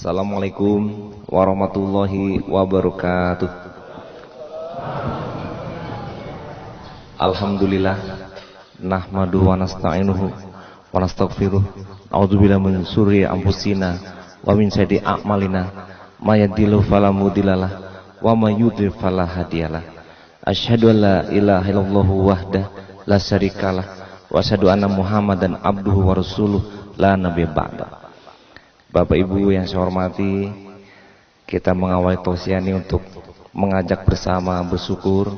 Assalamualaikum warahmatullahi wabarakatuh. Alhamdulillah, nahmaduhu wa nasta'inuhu wa nastaghfiruh. A'udzubillahi min syururi anfusina wa min sayyiati a'malina. May yahdihillahu fala mudhillalah wa may yudhlil fala hadiyalah. Asyhadu an la ilaha illallah wahdahu la syarikalah wa asyhadu anna Muhammadan abduhu wa rasuluh la nabiyya ba'da. Bapak Ibu yang saya hormati, kita mengawali tausiah ini untuk mengajak bersama bersyukur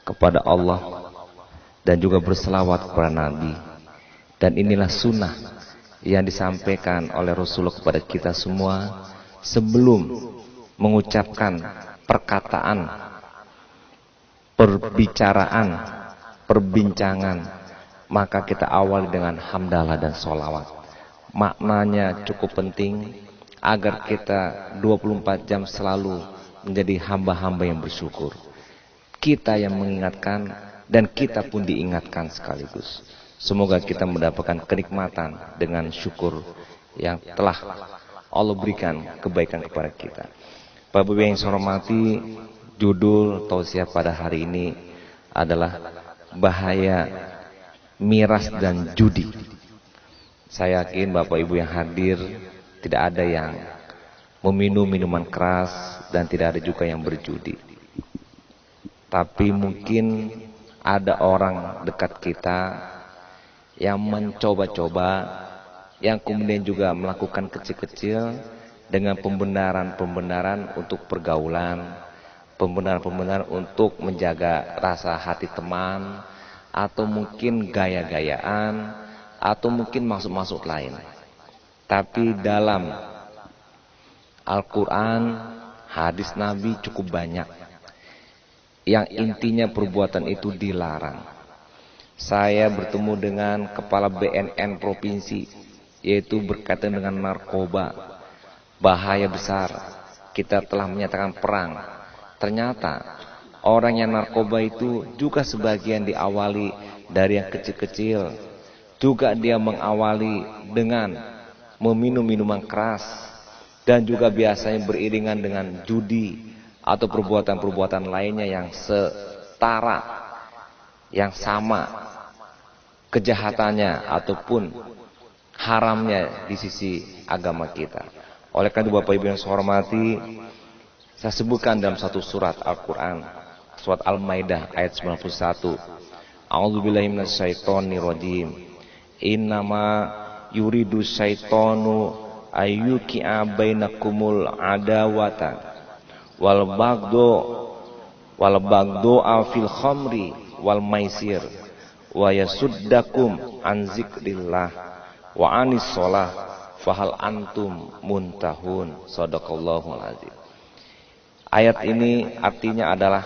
kepada Allah dan juga berselawat kepada Nabi. Dan inilah sunnah yang disampaikan oleh Rasulullah kepada kita semua sebelum mengucapkan perkataan, perbicaraan, perbincangan, maka kita awali dengan hamdalah dan sholawat. Maknanya cukup penting agar kita 24 jam selalu menjadi hamba-hamba yang bersyukur. Kita yang mengingatkan dan kita pun diingatkan sekaligus. Semoga kita mendapatkan kenikmatan dengan syukur yang telah Allah berikan kebaikan kepada kita. Bapak Ibu yang saya hormati, judul tausiah pada hari ini adalah bahaya miras dan judi. Saya yakin Bapak Ibu yang hadir tidak ada yang meminum minuman keras dan tidak ada juga yang berjudi. Tapi mungkin ada orang dekat kita yang mencoba-coba, yang kemudian juga melakukan kecil-kecil dengan pembenaran-pembenaran untuk pergaulan, pembenaran-pembenaran untuk menjaga rasa hati teman, atau mungkin gaya-gayaan, atau mungkin maksud-maksud lain. Tapi dalam Al-Quran, hadis Nabi cukup banyak yang intinya perbuatan itu dilarang. Saya bertemu dengan kepala BNN provinsi, yaitu berkaitan dengan narkoba, bahaya besar. Kita telah menyatakan perang. Ternyata orang yang narkoba itu juga sebagian diawali dari yang kecil-kecil. Juga dia mengawali dengan meminum minuman keras, dan juga biasanya beriringan dengan judi atau perbuatan-perbuatan lainnya yang setara, yang sama kejahatannya ataupun haramnya di sisi agama kita. Oleh karena itu Bapak Ibu yang saya hormati, saya sebutkan dalam satu surat Al-Quran, surat Al-Maidah ayat 91. A'udzubillahi minasyaitonirrajim. Innama yuridu syaitonu ayyuki'a bainakumul adawata wal bagdo'a fil khamri wal maisir wa yasuddakum an zikrillah wa anis sholah fahal antum muntahun. Shadaqallahul azim. Ayat ini artinya adalah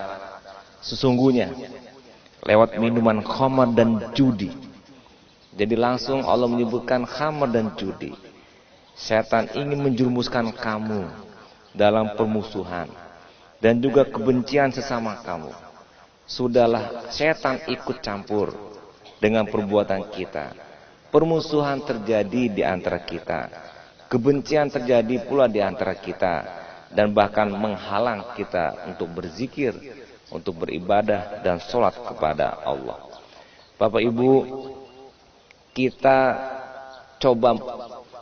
sesungguhnya lewat minuman khamar dan judi. Jadi langsung Allah menyebutkan khamar dan judi. Setan ingin menjerumuskan kamu dalam permusuhan dan juga kebencian sesama kamu. Sudahlah setan ikut campur dengan perbuatan kita. Permusuhan terjadi di antara kita. Kebencian terjadi pula di antara kita. Dan bahkan menghalang kita untuk berzikir, untuk beribadah dan sholat kepada Allah. Bapak Ibu, kita coba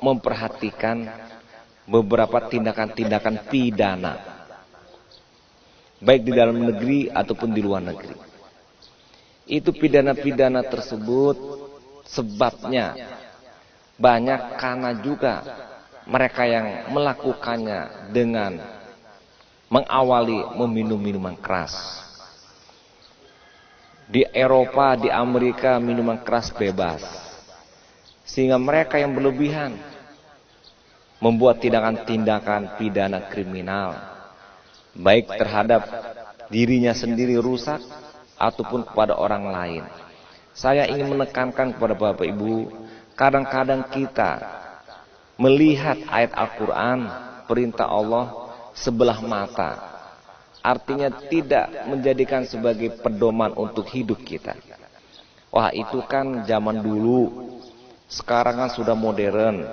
memperhatikan beberapa tindakan-tindakan pidana, baik di dalam negeri ataupun di luar negeri. Itu pidana-pidana tersebut sebabnya banyak karena juga mereka yang melakukannya dengan mengawali meminum minuman keras. Di Eropa, di Amerika minuman keras bebas. Sehingga mereka yang berlebihan membuat tindakan-tindakan pidana kriminal, baik terhadap dirinya sendiri rusak ataupun kepada orang lain. Saya ingin menekankan kepada Bapak Ibu, kadang-kadang kita melihat ayat Al-Quran, perintah Allah sebelah mata. Artinya tidak menjadikan sebagai pedoman untuk hidup kita. Wah, itu kan zaman dulu. Sekarang kan sudah modern.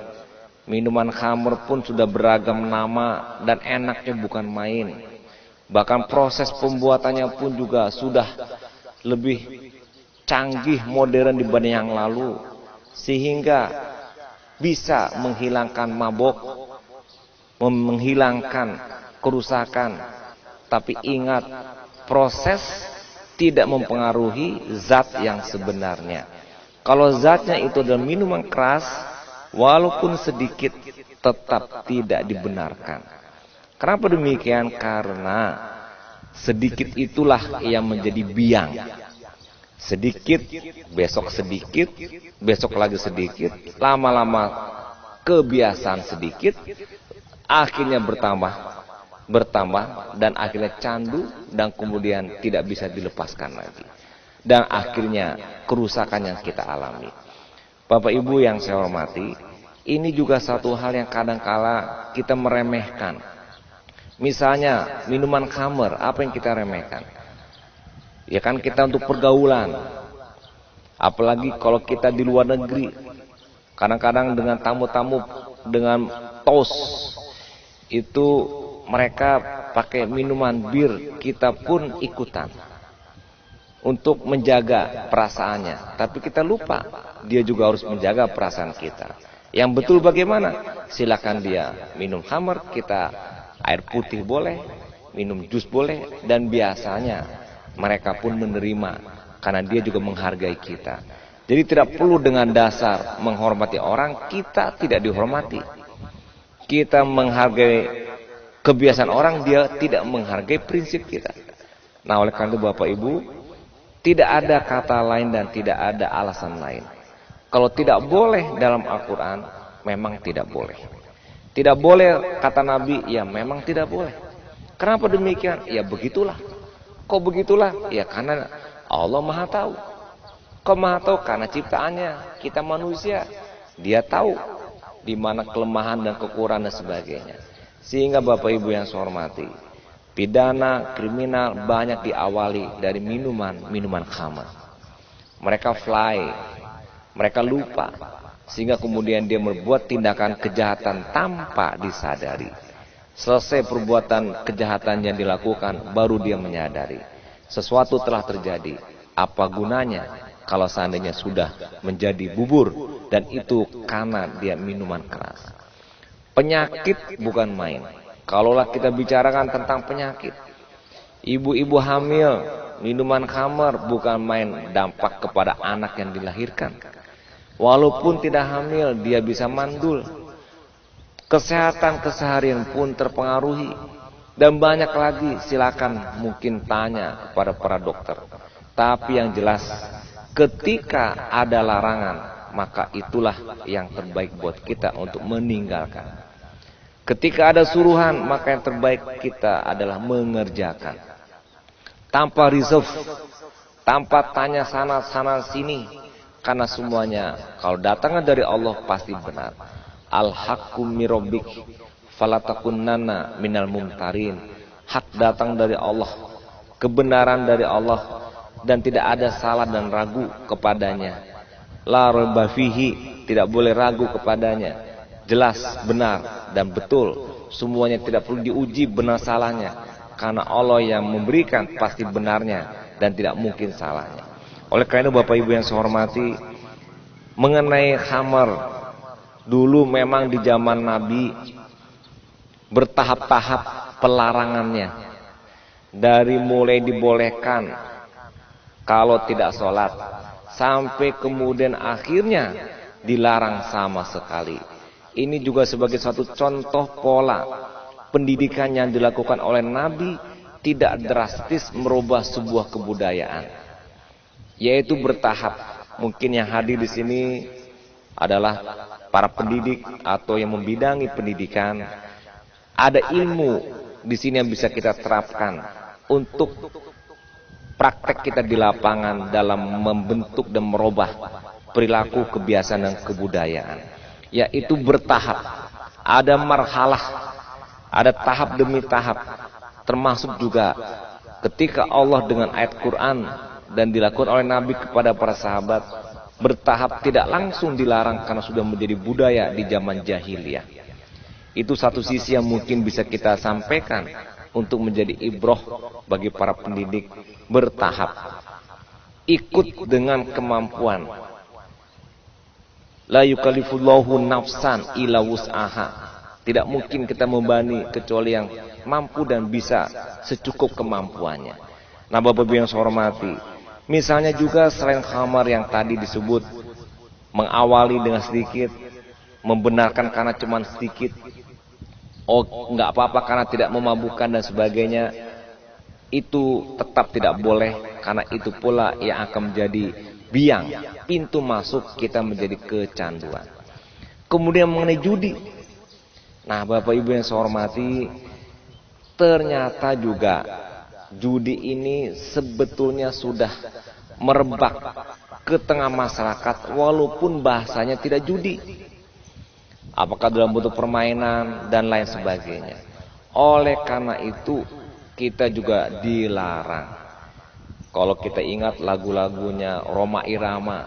Minuman khamr pun sudah beragam nama dan enaknya bukan main. Bahkan proses pembuatannya pun juga sudah lebih canggih modern dibanding yang lalu, sehingga bisa menghilangkan mabok, menghilangkan kerusakan. Tapi ingat, proses tidak mempengaruhi zat yang sebenarnya. Kalau zatnya itu adalah minuman keras, walaupun sedikit tetap tidak dibenarkan. Kenapa demikian? Karena sedikit itulah yang menjadi biang. Sedikit, besok sedikit, besok lagi sedikit, lama-lama kebiasaan sedikit, akhirnya bertambah, dan akhirnya candu, dan kemudian tidak bisa dilepaskan lagi. Dan akhirnya kerusakan yang kita alami. Bapak Ibu yang saya hormati, ini juga satu hal yang kadang-kala kita meremehkan. Misalnya minuman khamr, apa yang kita remehkan? Ya kan, kita untuk pergaulan. Apalagi kalau kita di luar negeri, kadang-kadang dengan tamu-tamu dengan tos, itu mereka pakai minuman bir, kita pun ikutan untuk menjaga perasaannya. Tapi kita lupa, dia juga harus menjaga perasaan kita. Yang betul bagaimana? Silakan dia minum khamr, kita air putih boleh, minum jus boleh, dan biasanya mereka pun menerima karena dia juga menghargai kita. Jadi tidak perlu dengan dasar menghormati orang, kita tidak dihormati. Kita menghargai kebiasaan orang, dia tidak menghargai prinsip kita. Nah, oleh karena itu Bapak Ibu, tidak ada kata lain dan tidak ada alasan lain. Kalau tidak boleh dalam Al-Quran, memang tidak boleh. Tidak boleh kata Nabi, ya memang tidak boleh. Kenapa demikian? Ya begitulah. Kok begitulah? Ya karena Allah Maha Tahu. Kok Maha Tahu? Karena ciptaannya, kita manusia. Dia tahu di mana kelemahan dan kekurangan dan sebagainya. Sehingga Bapak Ibu yang saya hormati, pidana kriminal banyak diawali dari minuman khamr. Mereka fly, mereka lupa, sehingga kemudian dia membuat tindakan kejahatan tanpa disadari. Selesai perbuatan kejahatan yang dilakukan, baru dia menyadari sesuatu telah terjadi. Apa gunanya kalau seandainya sudah menjadi bubur, dan itu karena dia minuman keras. Penyakit bukan main. Kalaulah kita bicarakan tentang penyakit, ibu-ibu hamil, minuman khamr bukan main dampak kepada anak yang dilahirkan. Walaupun tidak hamil, dia bisa mandul. Kesehatan keseharian pun terpengaruhi. Dan banyak lagi, silakan mungkin tanya kepada para dokter. Tapi yang jelas, ketika ada larangan, maka itulah yang terbaik buat kita untuk meninggalkan. Ketika ada suruhan, maka yang terbaik kita adalah mengerjakan. Tanpa reserve, tanpa tanya sana sini. Karena semuanya kalau datangnya dari Allah pasti benar. Al-haqqu min rabbik falatakunanna minal mumtarin. Hak datang dari Allah, kebenaran dari Allah, dan tidak ada salah dan ragu kepadanya. La raiba fihi, tidak boleh ragu kepadanya. Jelas, benar dan betul. Semuanya tidak perlu diuji benar salahnya, karena Allah yang memberikan pasti benarnya dan tidak mungkin salahnya. Oleh karena itu Bapak Ibu yang saya hormati, mengenai khamr, dulu memang di zaman Nabi bertahap-tahap pelarangannya. Dari mulai dibolehkan kalau tidak sholat, sampai kemudian akhirnya dilarang sama sekali. Ini juga sebagai suatu contoh pola pendidikan yang dilakukan oleh Nabi, tidak drastis merubah sebuah kebudayaan, yaitu bertahap. Mungkin yang hadir di sini adalah para pendidik atau yang membidangi pendidikan. Ada ilmu di sini yang bisa kita terapkan untuk praktek kita di lapangan dalam membentuk dan merubah perilaku, kebiasaan dan kebudayaan. Yaitu bertahap. Ada marhalah, ada tahap demi tahap. Termasuk juga ketika Allah dengan ayat Quran dan dilakukan oleh Nabi kepada para sahabat, bertahap, tidak langsung dilarang karena sudah menjadi budaya di zaman jahiliyah. Itu satu sisi yang mungkin bisa kita sampaikan untuk menjadi ibroh bagi para pendidik. Bertahap, ikut dengan kemampuan. La yukallifullahu nafsan illa wus'aha. Tidak mungkin kita membebani kecuali yang mampu dan bisa secukup kemampuannya. Nah, Bapak Ibu yang saya hormati, misalnya juga selain khamar yang tadi disebut, mengawali dengan sedikit, membenarkan karena cuma sedikit, oh nggak apa-apa karena tidak memabukkan dan sebagainya, itu tetap tidak boleh, karena itu pula yang akan menjadi biang, pintu masuk kita menjadi kecanduan. Kemudian mengenai judi. Nah, Bapak Ibu yang saya hormati, ternyata juga judi ini sebetulnya sudah merebak ke tengah masyarakat walaupun bahasanya tidak judi. Apakah dalam bentuk permainan dan lain sebagainya. Oleh karena itu kita juga dilarang. Kalau kita ingat lagu-lagunya Rhoma Irama,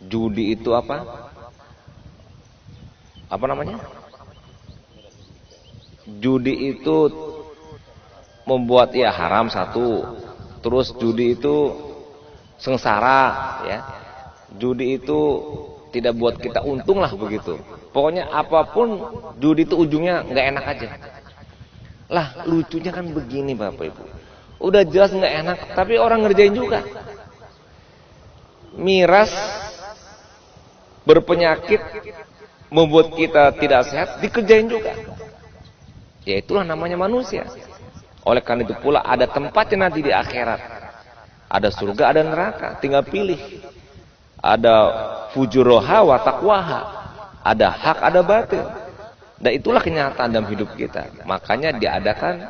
judi itu apa? Apa namanya? Judi itu membuat ya haram satu. Terus judi itu sengsara, ya. Judi itu tidak buat kita untung lah begitu. Pokoknya apapun judi itu ujungnya nggak enak aja. Lah lucunya kan begini Bapak Ibu. Udah jelas nggak enak, tapi orang ngerjain juga. Miras berpenyakit membuat kita tidak sehat, dikerjain juga. Ya itulah namanya manusia. Oleh karena itu pula ada tempatnya nanti di akhirat. Ada surga, ada neraka, tinggal pilih. Ada fujuroha wa taqwaha. Ada hak, ada batil. Dan itulah kenyataan dalam hidup kita. Makanya diadakan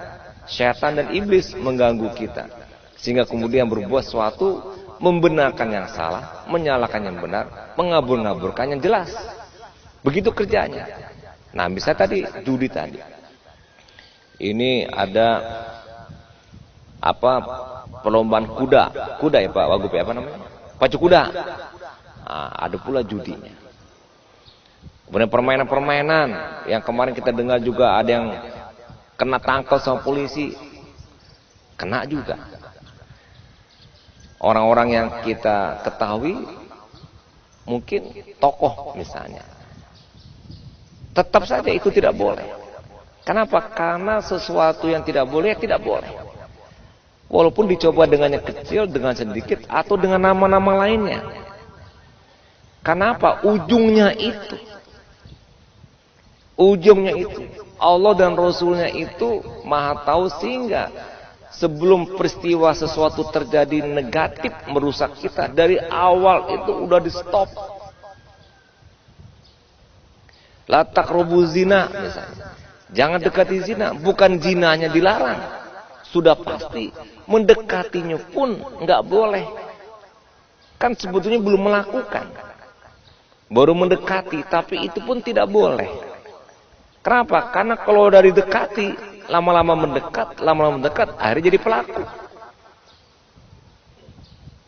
syaitan dan iblis mengganggu kita. Sehingga kemudian berbuat sesuatu, membenarkan yang salah, menyalahkan yang benar, mengabur-ngaburkan yang jelas. Begitu kerjanya. Nah, bisa tadi judi tadi. Ini ada apa perlombaan kuda ya Pak Wagub, apa namanya? Pacu kuda. Nah, ada pula judinya. Kemudian permainan-permainan yang kemarin kita dengar juga ada yang kena tangkal sama polisi, kena juga. Orang-orang yang kita ketahui mungkin tokoh misalnya, tetap saja itu tidak boleh. Kenapa? Karena sesuatu yang tidak boleh, tidak boleh. Walaupun dicoba dengan yang kecil, dengan sedikit, atau dengan nama-nama lainnya. Kenapa? Ujungnya itu. Ujungnya itu. Allah dan Rasulnya itu maha tahu, sehingga sebelum peristiwa sesuatu terjadi negatif merusak kita, dari awal itu udah di stop. La taqrabu zina misalnya. Jangan dekati zina. Bukan zinanya dilarang, sudah pasti. Mendekatinya pun nggak boleh. Kan sebetulnya belum melakukan, baru mendekati, tapi itu pun tidak boleh. Kenapa? Karena kalau dari dekati, lama-lama mendekat, akhirnya jadi pelaku.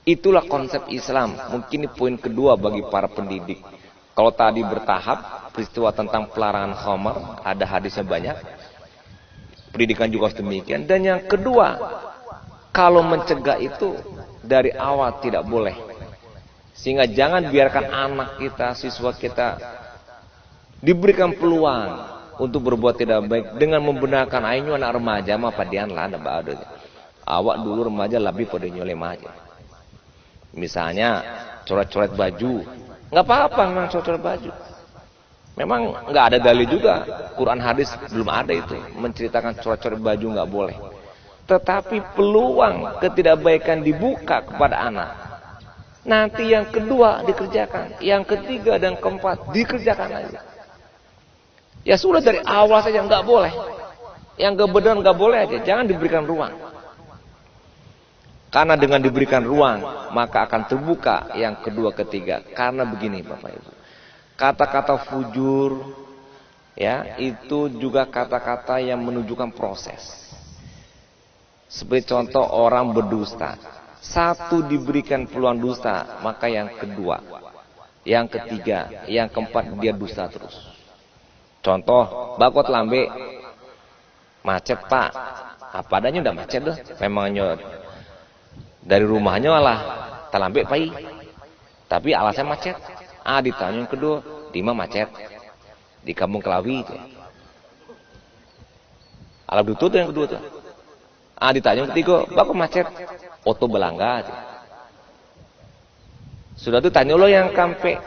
Itulah konsep Islam. Mungkin ini poin kedua bagi para pendidik. Kalau tadi bertahap, peristiwa tentang pelarangan khamar, ada hadisnya banyak. Pendidikan juga demikian. Dan yang kedua, kalau mencegah itu dari awal tidak boleh. Sehingga jangan biarkan anak kita, siswa kita diberikan peluang untuk berbuat tidak baik dengan membenarkan ayo anak remaja mah padian lah ada baado. Awak dulu remaja lebih pada nyoleh aja. Misalnya coret-coret baju, nggak apa-apa memang coret-coret baju. Memang nggak ada dalil juga, Quran hadis belum ada itu menceritakan coret-coret baju nggak boleh. Tetapi peluang ketidakbaikan dibuka kepada anak. Nanti yang kedua dikerjakan, yang ketiga dan keempat dikerjakan aja. Ya sudah dari awal saja nggak boleh. Yang kebenaran nggak boleh aja, jangan diberikan ruang. Karena dengan diberikan ruang, maka akan terbuka yang kedua ketiga. Karena begini Bapak Ibu. Kata-kata fujur ya, itu juga kata-kata yang menunjukkan proses. Seperti contoh orang berdusta. Satu diberikan peluang dusta, maka yang kedua, yang ketiga, yang keempat dia dusta terus. Contoh, bakot lambe macet pak, apa adanya udah macet deh. Memangnya dari rumahnya lah talambe pai, tapi alasan macet. Ditanya yang kedua, di mana macet? Di Kampung Kelawi. Alat tuh yang kedua tuh. Ditanya yang ketiga, bakot macet? Oto Belangga. Sudah tuh tanya lo yang kampe,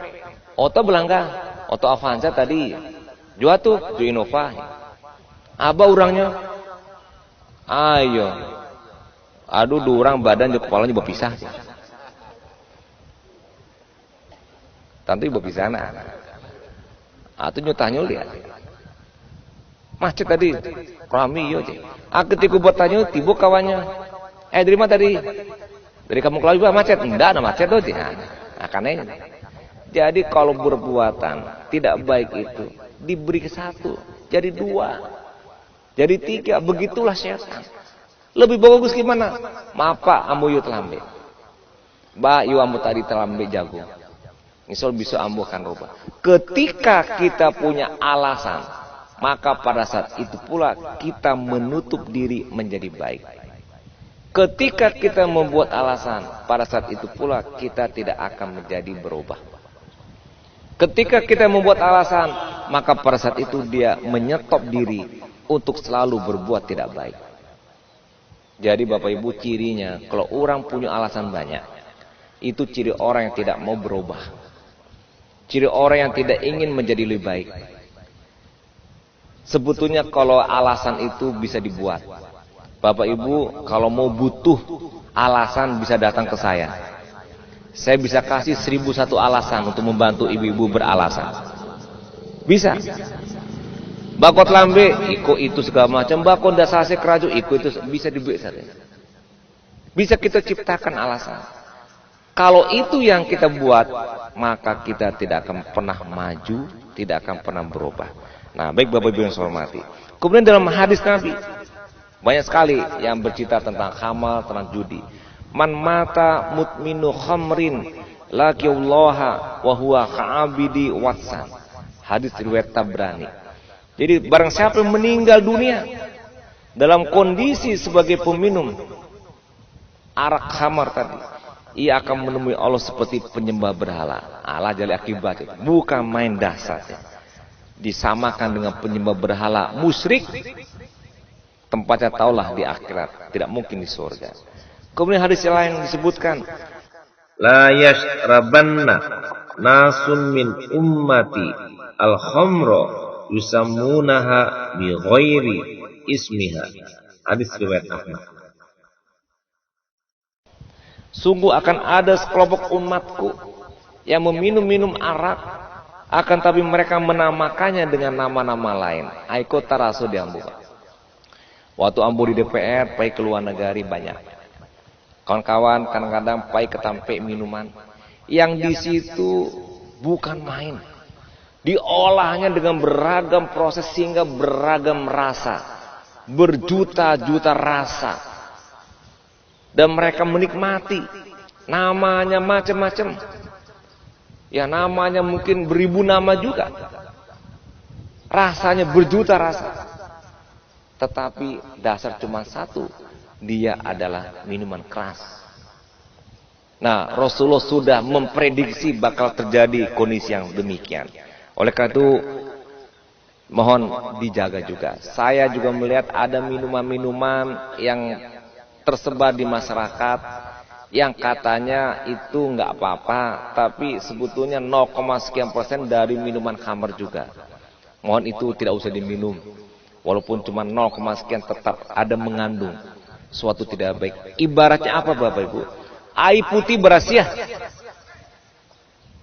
Oto Belangga, Oto Avanza tadi. Jua tuh di Innova. Aba orangnya. Ayo. Aduh, dua orang badan juga kepalanya berpisah. Tentu berpisah nah. Atau nyutanya lihat. Macet tadi. Rami yo je. Ketika buat tanya tiba kawannya. Dari mana tadi? Dari Kampung Kelawi macet. Enggak ada macet tuh. Nah, karena jadi kalau berbuatan tidak baik itu diberi satu, jadi dua, jadi tiga, begitulah syaitan. Lebih bagus gimana? Mapa ambo yu telambe. Ba yu ambo tadi telambe jago. Misal bisa ambo kan roba. Ketika kita punya alasan, maka pada saat itu pula kita menutup diri menjadi baik. Ketika kita membuat alasan, pada saat itu pula kita tidak akan menjadi berubah. Ketika kita membuat alasan, maka pada saat itu dia menyetop diri untuk selalu berbuat tidak baik. Jadi Bapak Ibu, cirinya kalau orang punya alasan banyak, itu ciri orang yang tidak mau berubah. Ciri orang yang tidak ingin menjadi lebih baik. Sebetulnya kalau alasan itu bisa dibuat. Bapak Ibu kalau mau butuh alasan bisa datang ke saya. Saya bisa kasih 1001 alasan untuk membantu ibu-ibu beralasan. Bisa. Bakot lambe, iko itu segala macam. Bakot dasase keraju, iko itu bisa dibuat. Bisa kita ciptakan alasan. Kalau itu yang kita buat, maka kita tidak akan pernah maju, tidak akan pernah berubah. Nah, baik Bapak Ibu yang saya hormati. Kemudian dalam hadis Nabi, banyak sekali yang bercerita tentang khamar, tentang judi. Man mata mutminu khamrin laqiyallaha wa huwa ka'abidi watsan. Hadis riwayat Tabrani. Jadi barang siapa yang meninggal dunia dalam kondisi sebagai peminum arak khamar tadi, ia akan menemui Allah seperti penyembah berhala. Allah jali akibat. Bukan main dasar. Disamakan dengan penyembah berhala musyrik. Tempatnya taulah di akhirat, tidak mungkin di surga. Kemudian hadis yang lain disebutkan, la yashrabanna nasun min ummati al-khamra yusammunaha bi ghairi ismiha. Hadis riwayat Ahmad. sungguh akan ada sekelompok umatku yang meminum-minum arak, akan tapi mereka menamakannya dengan nama-nama lain. Aiko taraso diambu. Waktu ambu di DPR, pai keluar negari banyak. Kawan-kawan kadang-kadang pai ketampe minuman yang di situ bukan main. Diolahnya dengan beragam proses sehingga beragam rasa, berjuta-juta rasa. Dan mereka menikmati. Namanya macam-macam. Ya namanya mungkin beribu nama juga. Rasanya berjuta rasa. Tetapi dasar cuma satu. Dia adalah minuman keras. Nah, Rasulullah sudah memprediksi bakal terjadi kondisi yang demikian. Oleh karena itu, mohon dijaga juga. Saya juga melihat ada minuman-minuman yang tersebar di masyarakat yang katanya itu nggak apa-apa, tapi sebetulnya 0, sekian% dari minuman khamar juga. Mohon itu tidak usah diminum. Walaupun cuma 0, sekian tetap ada mengandung suatu tidak baik. Ibaratnya apa Bapak Ibu? Air putih berasia.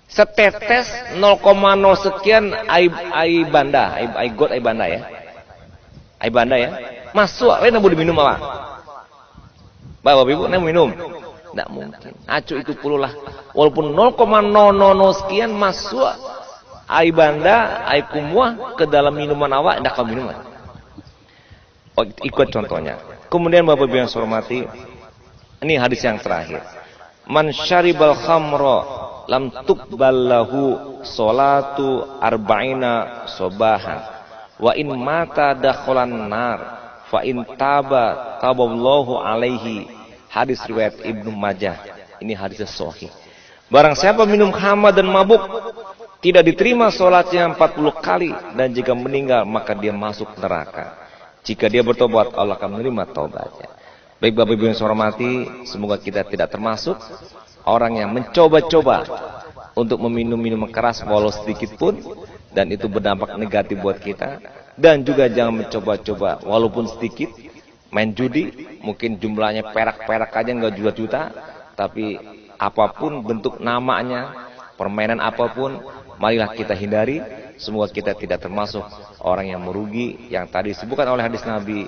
Setetes 0,0 sekian air banda, air got air banda ya. Air banda ya. Masuk, lain boleh diminum apa? Bapak Ibu, nak minum? Tidak mungkin. Acu itu pululah. Walaupun 0,000 sekian masuk air banda, air kumuah ke dalam minuman awak, tidak kau minuman. Ikut contohnya. Kemudian Bapak Ibu yang saya hormati, Ini hadis yang terakhir. Man syaribal khamra lam tuqbal lahu salatu arba'ina sobahan wa in mata dakhalan nar fa in taba taballahu alaihi. Hadis riwayat Ibnu Majah. Ini hadis sahih. Barang siapa minum khamar dan mabuk, tidak diterima salatnya 40 kali, dan jika meninggal maka dia masuk neraka. Jika dia bertobat, Allah akan menerima taubatnya. Baik Bapak Ibu yang saya hormati, semoga kita tidak termasuk orang yang mencoba-coba untuk meminum minuman keras walau sedikit pun, dan itu berdampak negatif buat kita. Dan juga jangan mencoba-coba walaupun sedikit main judi, mungkin jumlahnya perak-perak aja nggak juta-juta, tapi apapun bentuk namanya, permainan apapun, marilah kita hindari. Semoga kita tidak termasuk orang yang merugi, yang tadi disebutkan oleh hadis Nabi,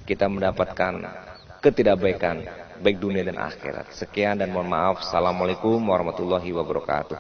kita mendapatkan ketidakbaikan baik dunia dan akhirat. Sekian dan mohon maaf. Assalamualaikum warahmatullahi wabarakatuh.